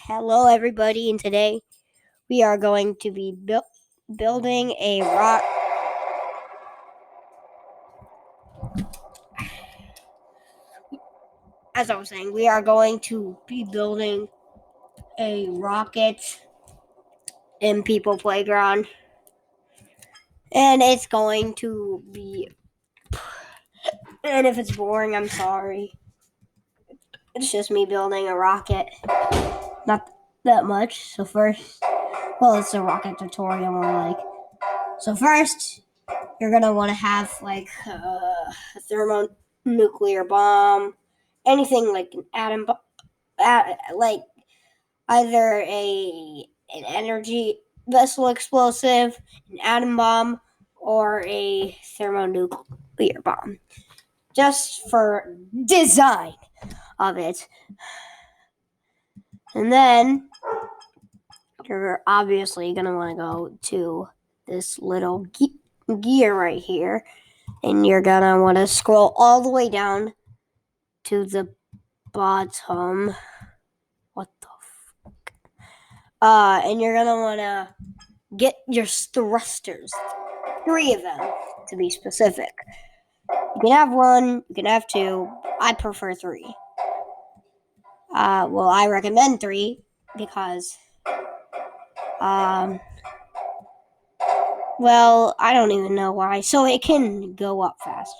Hello, everybody, and today we are going to be building a rock. As I was saying, we are going to be building a rocket in People Playground, and it's going to be. And if it's boring, I'm sorry. It's just me building a rocket. Not that much. So first, it's a rocket tutorial more like. So first, you're gonna want to have like a thermonuclear bomb, anything like an atom bomb, like either an energy vessel explosive, an atom bomb, or a thermonuclear bomb, just for design of it. And then you're obviously gonna want to go to this little gear right here, and you're gonna want to scroll all the way down to the bottom. What the fuck? And you're gonna want to get your thrusters, 3 of them to be specific. You can have 1, you can have 2. I prefer 3. I recommend 3 because, I don't even know why. So it can go up fast.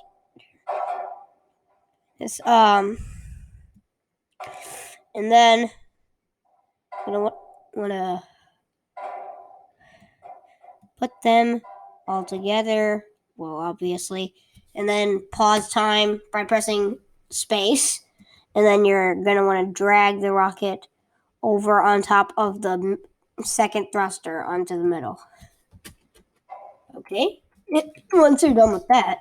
And then I'm gonna want to put them all together. Well, obviously, and then pause time by pressing space, and then you're gonna want to drag the rocket over on top of the second thruster onto the middle. Okay, once you're done with that,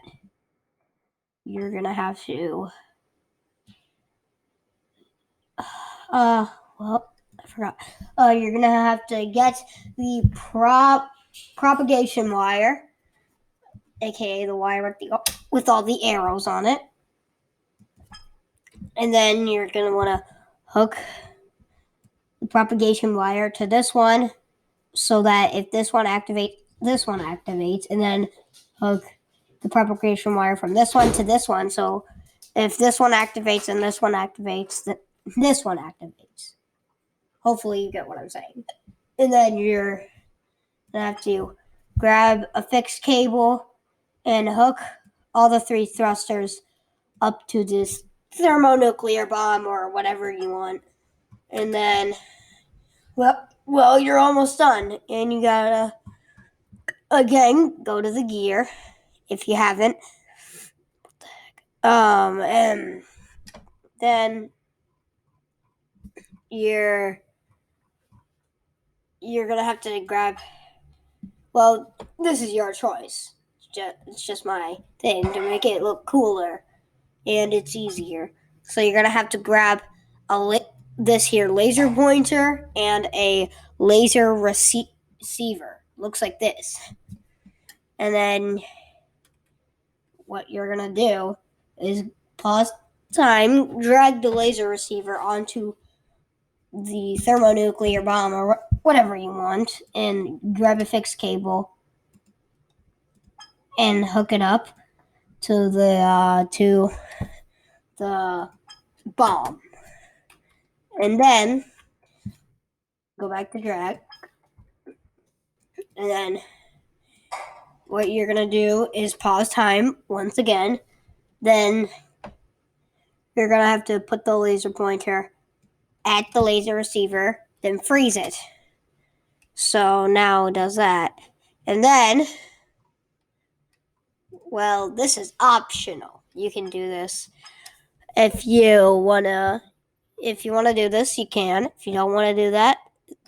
you're gonna have to I forgot. You're gonna have to get the propagation wire, aka the wire with all the arrows on it, and then you're gonna want to hook the propagation wire to this one, so that if this one activates, and then hook the propagation wire from this one to this one. So if this one activates and this one activates, this one activates. Hopefully you get what I'm saying. And then you're gonna have to grab a fixed cable and hook all the 3 thrusters up to this thermonuclear bomb or whatever you want. And then, you're almost done. And you gotta, again, go to the gear if you haven't. What the heck? And then you're gonna have to grab. Well, this is your choice. It's just my thing to make it look cooler, and it's easier. So you're gonna have to grab this here laser pointer and a laser receiver. Looks like this. And then what you're gonna do is pause time, drag the laser receiver onto the thermonuclear bomb or whatever you want, and grab a fixed cable and hook it up to the bomb, and then go back to drag, and then what you're gonna do is pause time once again. Then you're gonna have to put the laser pointer at the laser receiver, then freeze it. So now it does that. And then, this is optional. You can do this if you wanna do this, you can. If you don't want to do that,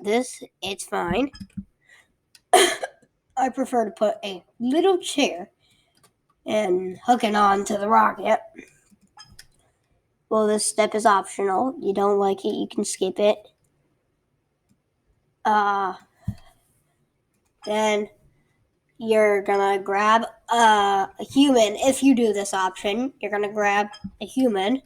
it's fine. I prefer to put a little chair and hook it on to the rocket. Well, this step is optional. You don't like it, you can skip it. Then you're gonna grab a human. If you do this option, you're gonna grab a human.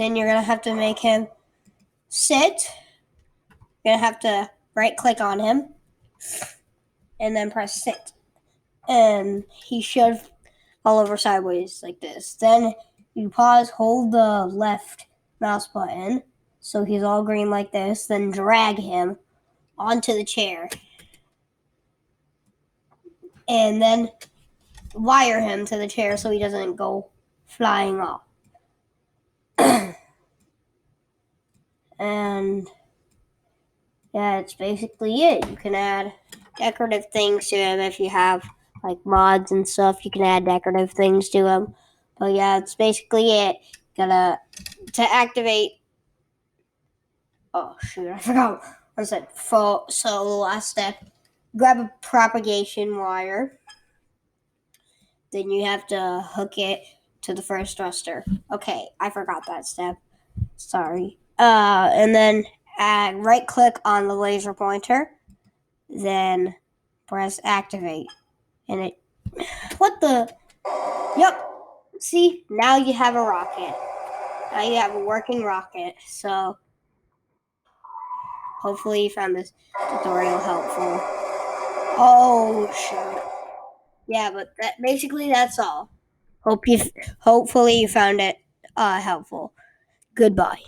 and you're gonna have to make him sit. You're gonna have to right click on him and then press sit. And he should fall over sideways like this. Then you pause, hold the left mouse button so he's all green like this, then drag him onto the chair. And then wire him to the chair so he doesn't go flying off. And yeah, it's basically it. You can add decorative things to him if you have like mods and stuff. You can add decorative things to him. But yeah, it's basically it. To activate. Oh shoot, I forgot. What I said. So the last step, grab a propagation wire. Then you have to hook it to the first thruster. Okay, I forgot that step. Sorry. And then right click on the laser pointer, then press activate. And it, what the? Yep. See, now you have a rocket. Now you have a working rocket. So hopefully you found this tutorial helpful. Oh, sure. Yeah, but that's all. Hopefully you found it helpful. Goodbye.